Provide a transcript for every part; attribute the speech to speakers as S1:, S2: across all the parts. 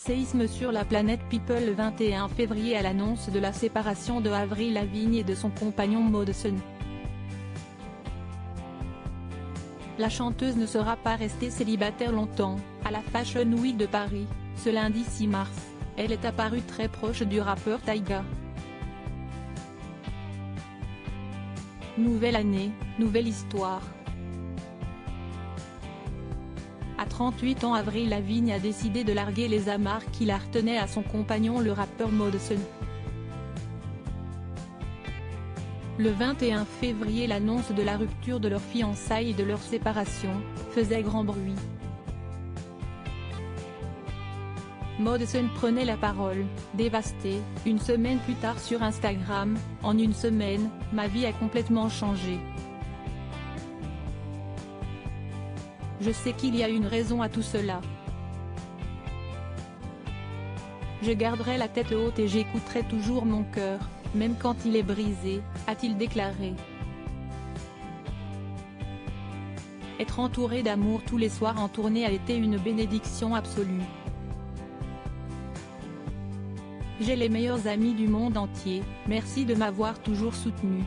S1: Séisme sur la planète People le 21 février à l'annonce de la séparation de Avril Lavigne et de son compagnon Modeson. La chanteuse ne sera pas restée célibataire longtemps. À la Fashion Week de Paris, ce lundi 6 mars, elle est apparue très proche du rappeur Tyga. Nouvelle année, nouvelle histoire. À 38 ans, Avril Lavigne a décidé de larguer les amarres qui la retenaient à son compagnon le rappeur Modeson. Le 21 février, l'annonce de la rupture de leur fiançailles et de leur séparation faisait grand bruit. Modeson prenait la parole, dévasté, une semaine plus tard sur Instagram: « En une semaine, ma vie a complètement changé. Je sais qu'il y a une raison à tout cela. Je garderai la tête haute et j'écouterai toujours mon cœur, même quand il est brisé », a-t-il déclaré. Être entouré d'amour tous les soirs en tournée a été une bénédiction absolue. J'ai les meilleurs amis du monde entier, merci de m'avoir toujours soutenu.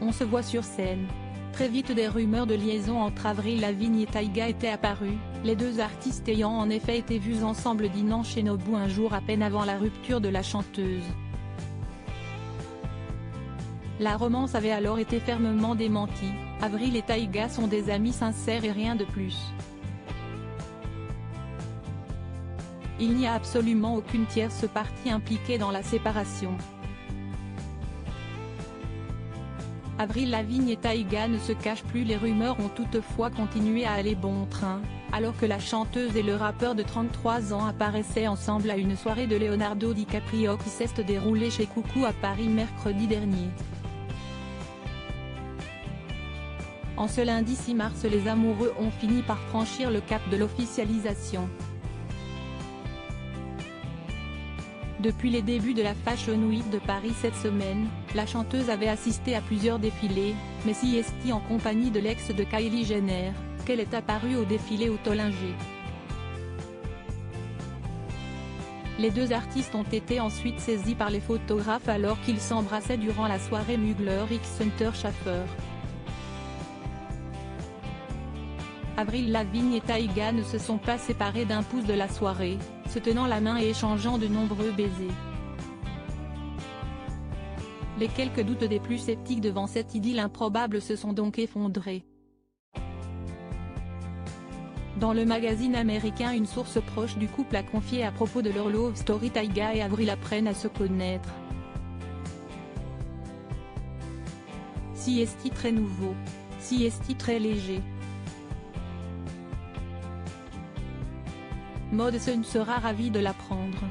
S1: On se voit sur scène. Très vite, des rumeurs de liaison entre Avril Lavigne et Tyga étaient apparues, les deux artistes ayant en effet été vus ensemble dînant chez Nobu un jour à peine avant la rupture de la chanteuse. La romance avait alors été fermement démentie. Avril et Tyga sont des amis sincères et rien de plus. Il n'y a absolument aucune tierce partie impliquée dans la séparation. Avril Lavigne et Tyga ne se cachent plus. Les rumeurs ont toutefois continué à aller bon train, alors que la chanteuse et le rappeur de 33 ans apparaissaient ensemble à une soirée de Leonardo DiCaprio qui s'est déroulée chez Coucou à Paris mercredi dernier. En ce lundi 6 mars, les amoureux ont fini par franchir le cap de l'officialisation. Depuis les débuts de la Fashion Week de Paris cette semaine, la chanteuse avait assisté à plusieurs défilés, mais c'est en compagnie de l'ex de Kylie Jenner qu'elle est apparue au défilé Autolinger. Les deux artistes ont été ensuite saisis par les photographes alors qu'ils s'embrassaient durant la soirée Mugler X Hunter Schafer. Avril Lavigne et Tyga ne se sont pas séparés d'un pouce de la soirée, se tenant la main et échangeant de nombreux baisers. Les quelques doutes des plus sceptiques devant cette idylle improbable se sont donc effondrés. Dans le magazine américain, une source proche du couple a confié à propos de leur love story: Tyga et Avril apprennent à se connaître. Si est très nouveau. Si est très léger. Modeson sera ravi de l'apprendre.